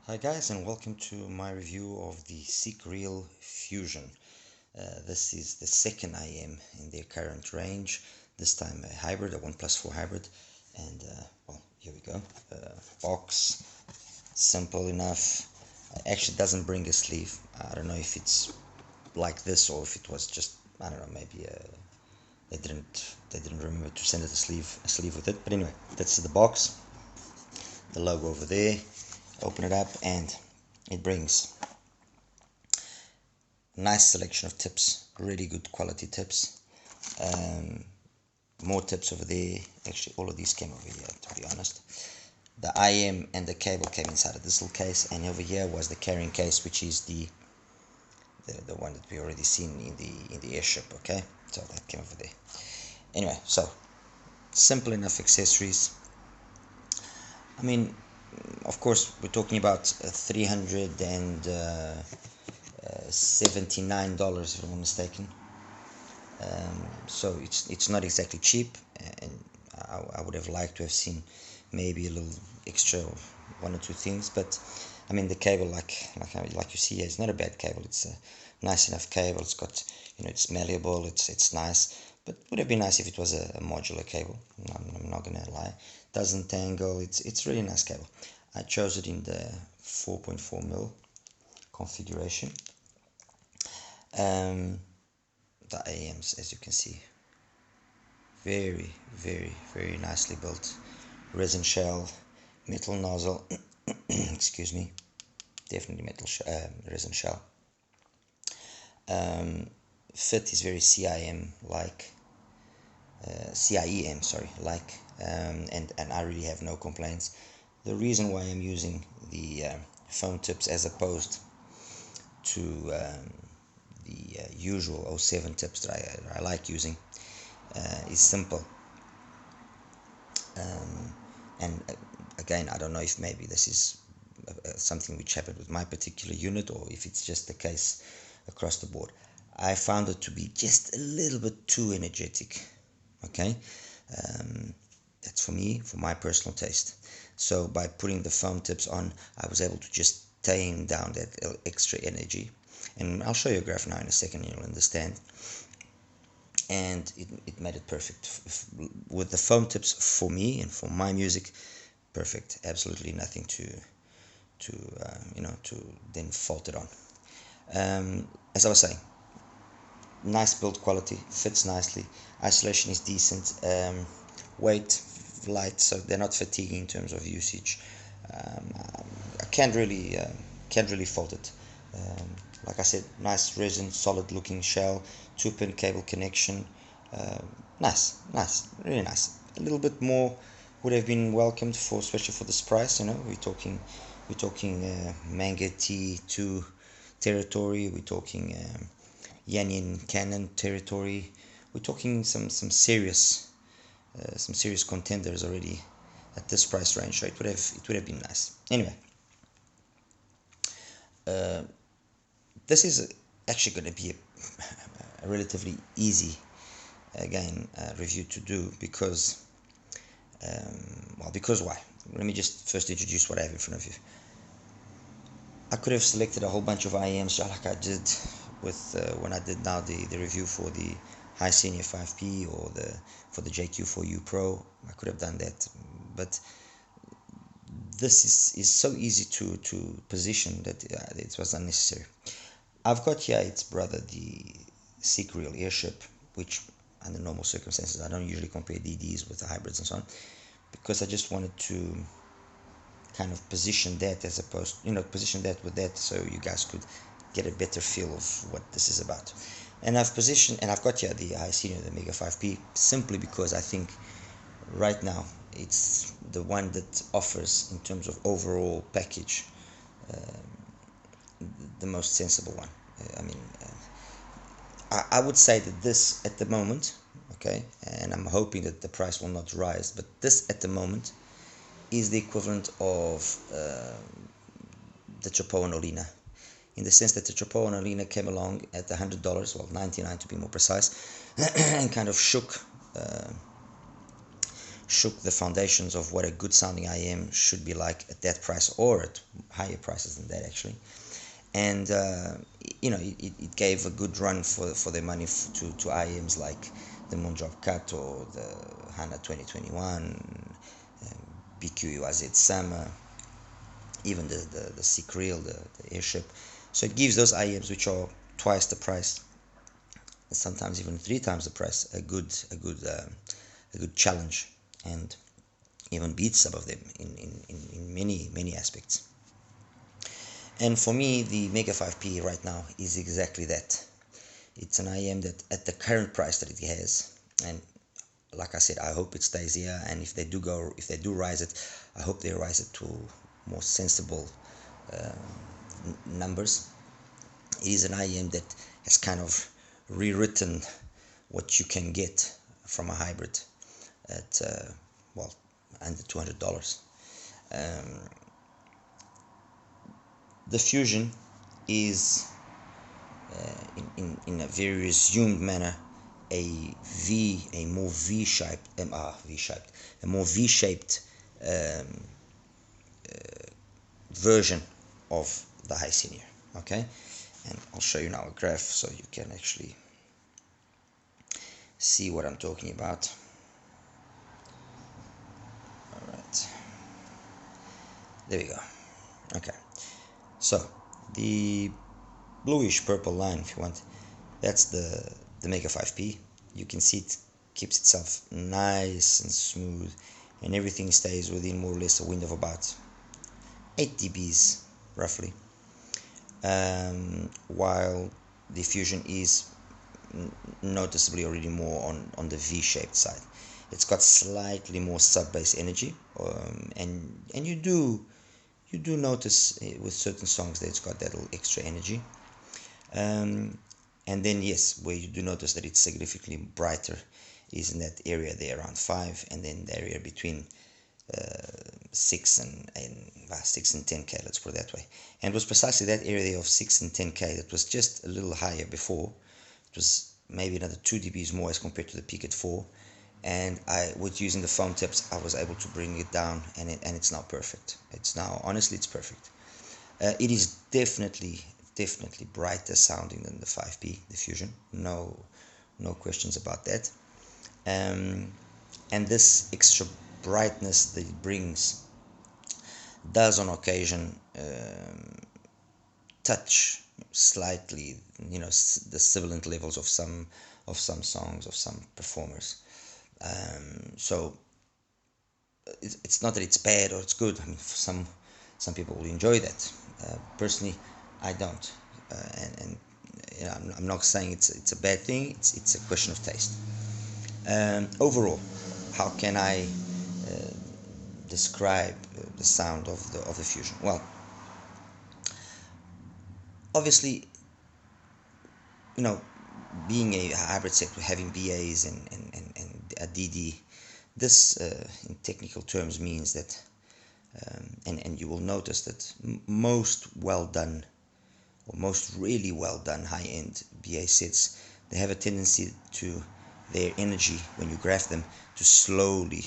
Hi guys, and welcome to my review of the SeekReal Fusion. This is the second IM in their current range, this time a hybrid, a 1+4 hybrid, and well, here we go. Box, simple enough. Actually doesn't bring a sleeve. I don't know if it's like this or if it was just, I don't know, maybe they didn't remember to send it a sleeve with it. But anyway, that's the box, the logo over there. Open it up and it brings a nice selection of tips, really good quality tips. More tips over there. Actually, all of these came over here, to be honest. The IM and the cable came inside of this little case, and over here was the carrying case, which is the one that we already seen in the Airship. Okay, so that came over there. Anyway, so simple enough accessories. I mean, of course, we're talking about $379 if I'm not mistaken. So it's not exactly cheap, and I would have liked to have seen maybe a little extra, one or two things. But I mean, the cable, like you see here, it's not a bad cable. It's a nice enough cable. It's got, it's malleable. It's nice. But it would have been nice if it was a modular cable. I'm not gonna lie. Doesn't tangle. It's really nice cable. I chose it in the 4.4mm configuration. The AMs, as you can see, very nicely built. Resin shell, metal nozzle. Excuse me, definitely resin shell. Fit is very CIM like, CIEM, sorry, like, and I really have no complaints. The reason why I'm using the foam tips as opposed to the usual 07 tips that I like using is simple. And again, I don't know if maybe this is something which happened with my particular unit or if it's just the case across the board. I found it to be just a little bit too energetic. Okay, that's for me, for my personal taste. So by putting the foam tips on, I was able to just tame down that extra energy, and I'll show you a graph now in a second, you'll understand. And it made it perfect with the foam tips. For me and for my music, perfect. Absolutely nothing to then fault it on. As I was saying, nice build quality, fits nicely, isolation is decent, weight light, so they're not fatiguing in terms of usage. I can't really fault it. Like I said, nice resin, solid looking shell, 2-pin cable connection. Nice, really nice. A little bit more would have been welcomed, for especially for this price. We're talking Mangird Tea2 territory. We're talking Yanyan Cannon territory. We're talking some serious contenders already at this price range. So it would have been nice. Anyway, this is actually going to be a relatively easy review to do because because why? Let me just first introduce what I have in front of you. I could have selected a whole bunch of IMs like I did with when I did now the review for the HiSenior 5P or for the JQ4U Pro. I could have done that, but this is so easy to position that it was unnecessary. I've got here its brother, the SeekReal Airship, which under normal circumstances I don't usually compare DDs with the hybrids and so on, because I just wanted to kind of position that as opposed, position that with that, so you guys could get a better feel of what this is about. And I've got here the HiSenior Mega 5P simply because I think right now it's the one that offers, in terms of overall package, the most sensible one. I would say that this at the moment, okay, and I'm hoping that the price will not rise, but this at the moment is the equivalent of the Chapeau and Olina, in the sense that the Chapeau and Olina came along at $100, well, $99 to be more precise, and kind of shook shook the foundations of what a good sounding IEM should be like at that price, or at higher prices than that actually. And it gave a good run for their money to IEMs like the Moondrop Cut or the HANA 2021, BQUAZ Summer, even the SeekReal, the Airship. So it gives those IEMs, which are twice the price, sometimes even 3 times the price, a good challenge, and even beats some of them in many aspects. And for me, the Mega 5P right now is exactly that. It's an IEM that at the current price that it has, and like I said, I hope it stays here, and if they do rise it, I hope they rise it to more sensible numbers. It is an IEM that has kind of rewritten what you can get from a hybrid at well, under $200. The Fusion is in a very resumed manner a more V-shaped version of the HiSenior. Okay, and I'll show you now a graph so you can actually see what I'm talking about. All right, there we go. Okay, so the bluish purple line, if you want, that's the Mega 5P. You can see it keeps itself nice and smooth, and everything stays within more or less a window of about 8 dBs roughly, while the Fusion is noticeably already more on the V-shaped side. It's got slightly more sub-bass energy, and you do notice with certain songs that it's got that little extra energy. And then yes, where you do notice that it's significantly brighter is in that area there around 5, and then the area between 6 and 10k, let's put it that way. And it was precisely that area there of 6 and 10k that was just a little higher before. It was maybe another 2 dBs more as compared to the peak at 4, and with using the foam tips I was able to bring it down, and it's now perfect. Honestly, it's perfect. It is definitely brighter sounding than the 5P, the Fusion, no questions about that. And this extra brightness that it brings does on occasion touch slightly, the sibilant levels of some songs, of some performers. So it's not that it's bad or it's good. I mean, for some people will enjoy that. Personally, I don't, and I'm not saying it's a bad thing. It's a question of taste. Overall, how can I describe the sound of the Fusion? Well, obviously, being a hybrid set, having BAs and a DD, this in technical terms means that, and you will notice that most really well done high-end BA sets, they have a tendency to their energy, when you graph them, to slowly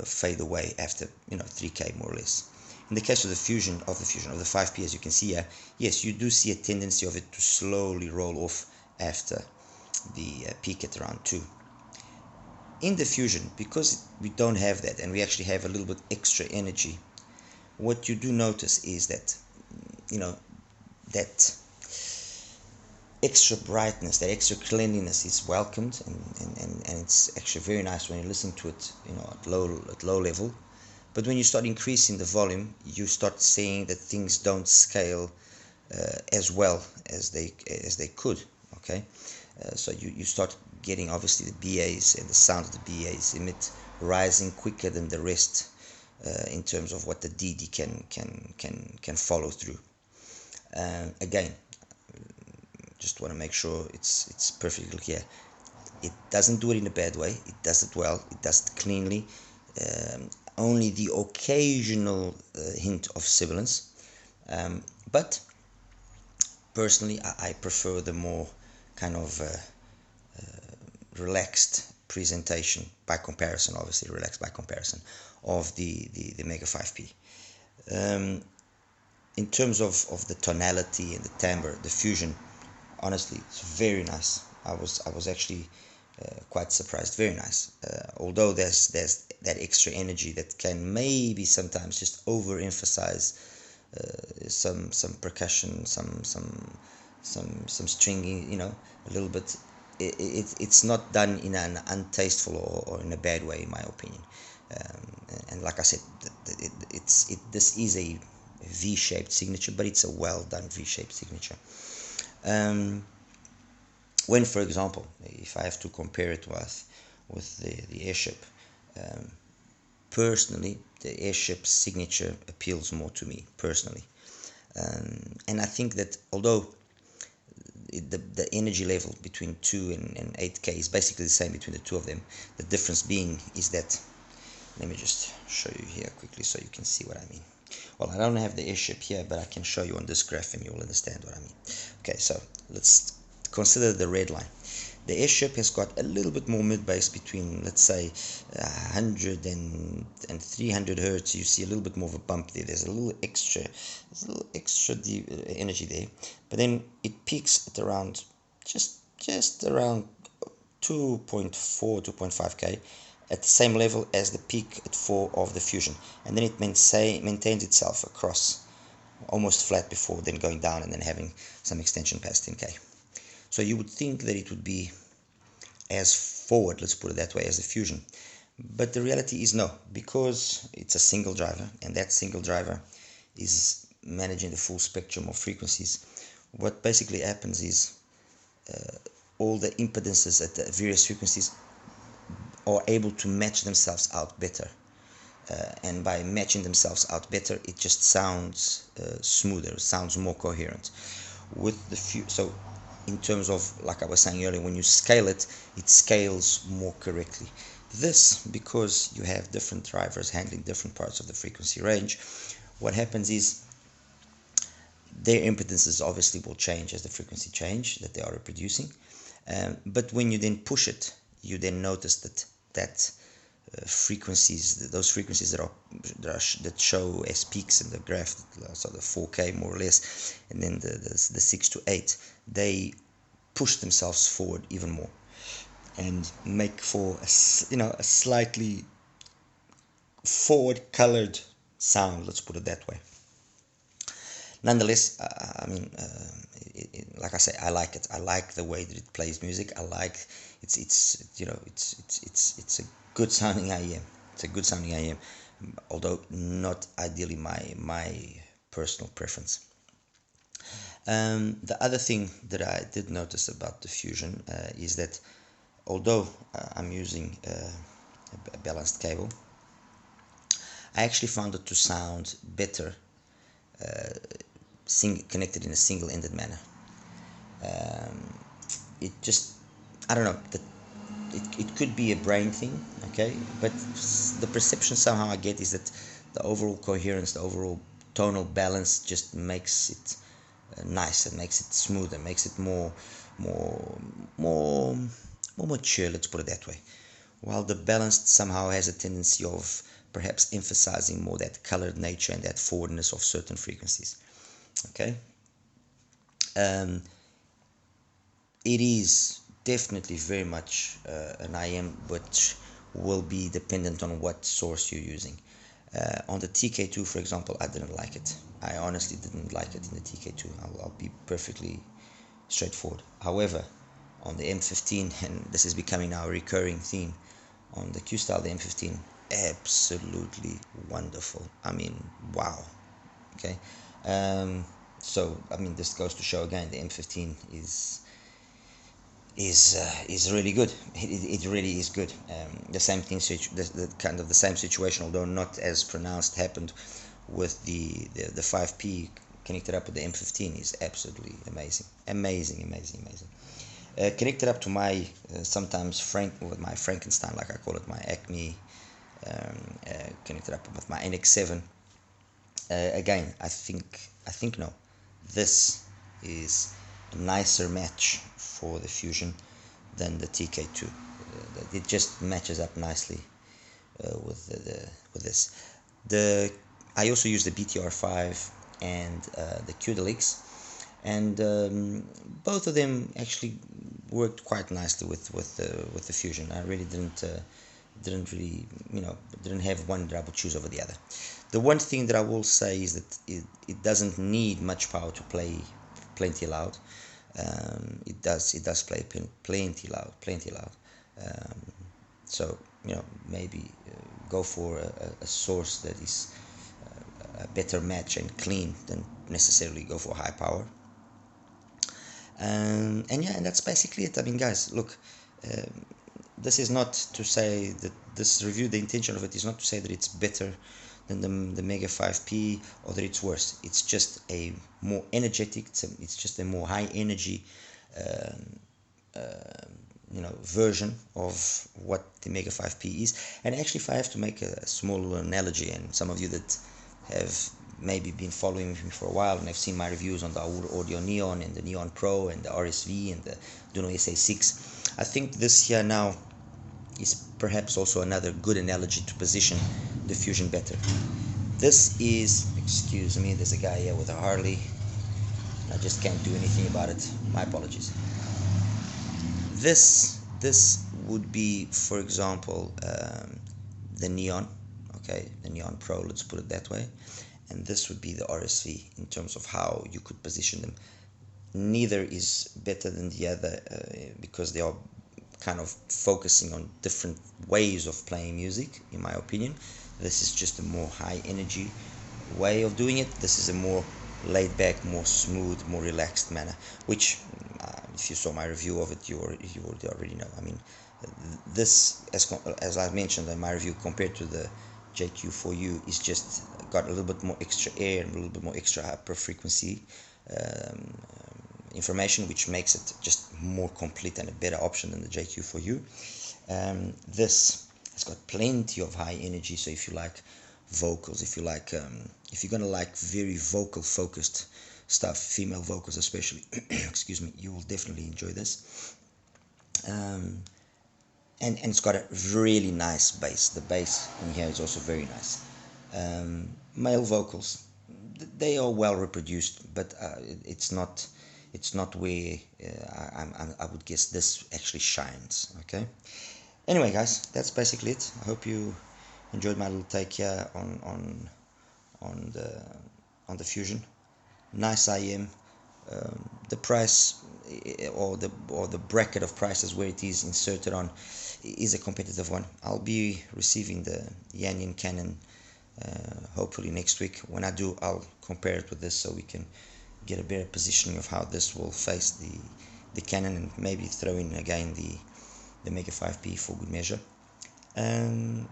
fade away after 3k more or less. In the case of the Fusion, of the 5P, as you can see here, yes, you do see a tendency of it to slowly roll off after the peak at around 2. In the Fusion, because we don't have that, and we actually have a little bit extra energy, what you do notice is that that extra brightness, that extra cleanliness is welcomed, and it's actually very nice when you listen to it at low level. But when you start increasing the volume, you start seeing that things don't scale as well as they could. Okay, so you start getting, obviously, the BAs and the sound of the BAs emit rising quicker than the rest in terms of what the DD can follow through. Again, just want to make sure it's perfectly clear. It doesn't do it in a bad way. It does it well. It does it cleanly. Only the occasional hint of sibilance, but personally I prefer the more kind of relaxed presentation by comparison, obviously relaxed by comparison, of the Mega 5P. In terms of the tonality and the timbre, the Fusion, honestly, it's very nice. I was actually quite surprised. Very nice. Although there's that extra energy that can maybe sometimes just overemphasize some percussion, some stringing, you know, a little bit. It's not done in an untasteful or in a bad way, in my opinion. And like I said, this is a V-shaped signature, but it's a well done V-shaped signature. When, for example, if I have to compare it with the Airship, personally, the Airship signature appeals more to me personally, and I think that although the energy level between 2 and 8K is basically the same between the two of them, the difference being is that, let me just show you here quickly so you can see what I mean. Well, I don't have the Airship here, but I can show you on this graph and you will understand what I mean. Okay, so let's consider the red line. The Airship has got a little bit more mid-bass between, let's say, 100 and 300 hertz. You see a little bit more of a bump there. There's a little extra energy there. But then it peaks at around, just around 2.4, 2.5K, at the same level as the peak at 4 of the Fusion. And then it maintains itself across almost flat before then going down and then having some extension past 10K. So you would think that it would be as forward, let's put it that way, as the Fusion. But the reality is no, because it's a single driver, and that single driver is managing the full spectrum of frequencies. What basically happens is all the impedances at the various frequencies are able to match themselves out better. And by matching themselves out better, it just sounds smoother, sounds more coherent. With the so in terms of, like I was saying earlier, when you scale it, it scales more correctly. This, because you have different drivers handling different parts of the frequency range, what happens is their impedances obviously will change as the frequency change that they are reproducing. But when you then push it, you then notice that frequencies, those frequencies that show as peaks in the graph, so the 4K more or less, and then the 6 to 8, they push themselves forward even more and make for a slightly forward colored sound, let's put it that way. Nonetheless, I mean, like I say, I like it. I like the way that it plays music. I like it's a good sounding IEM. It's a good sounding IEM, although not ideally my personal preference. The other thing that I did notice about the Fusion is that although I'm using a balanced cable, I actually found it to sound better connected in a single-ended manner. It just, I don't know, it could be a brain thing, okay, but the perception somehow I get is that the overall coherence, the overall tonal balance just makes it nice and makes it smoother, makes it more mature, let's put it that way. While the balanced somehow has a tendency of perhaps emphasizing more that colored nature and that forwardness of certain frequencies. Okay, it is definitely very much an IM, which will be dependent on what source you're using. On the TK2, for example, I didn't like it. I honestly didn't like it in the TK2. I'll be perfectly straightforward. However, on the M15, and this is becoming now a recurring theme, on the Q style, the M15, absolutely wonderful. I mean, wow. Okay. So I mean, this goes to show again, the M15 is really good. It really is good. The same thing, the kind of the same situation, although not as pronounced, happened with the 5P connected up with the M15. Is absolutely amazing. Connected up to my sometimes with my Frankenstein, like I call it, my Acme, connected up with my NX7. Again, I think no, this is a nicer match for the Fusion than the TK2. it just matches up nicely with this. I also use the BTR5 and the QT9, and both of them actually worked quite nicely with the Fusion. I really didn't really, didn't have one that I would choose over the other. The one thing that I will say is that it doesn't need much power to play plenty loud. It does play plenty loud. So maybe go for a source that is a better match and clean than necessarily go for high power. And yeah, and that's basically it. I mean, guys, look, this is not to say that this review, the intention of it is not to say that it's better than the Mega 5P or that it's worse. It's just a more energetic, it's just a more high energy version of what the Mega 5P is. And actually, if I have to make a small analogy, and some of you that have maybe been following me for a while and have seen my reviews on the Audio Neon and the Neon Pro and the RSV and the Duno SA6, I think this here now is perhaps also another good analogy to position the Fusion better. This is, excuse me, there's a guy here with a Harley. I just can't do anything about it. My apologies. This would be, for example, the Neon, okay, the Neon Pro, let's put it that way, and this would be the RSV in terms of how you could position them. Neither is better than the other because they are kind of focusing on different ways of playing music, in my opinion. This is just a more high energy way of doing it. This is a more laid back, more smooth, more relaxed manner, which if you saw my review of it, you already know. I mean, this, as I mentioned in my review, compared to the JQ4U, is just got a little bit more extra air and a little bit more extra upper frequency information, which makes it just more complete and a better option than the JQ4U. This has got plenty of high energy, so if you like vocals, if you're gonna like very vocal focused stuff, female vocals especially, excuse me, you will definitely enjoy this. And it's got a really nice bass. The bass in here is also very nice. Male vocals, they are well reproduced, but it's not where I would guess this actually shines. Okay. Anyway, guys, that's basically it. I hope you enjoyed my little take here on the Fusion. Nice IM. The price or the bracket of prices where it is inserted on is a competitive one. I'll be receiving the Yanyan Canon hopefully next week. When I do, I'll compare it with this so we can get a better positioning of how this will face the Canon, and maybe throw in again the Mega 5P for good measure. And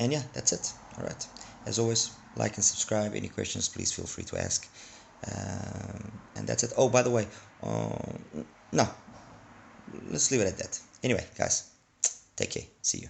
yeah, that's it. All right. As always, like and subscribe. Any questions, please feel free to ask. And that's it. Oh, by the way, no, let's leave it at that. Anyway, guys, take care. See you.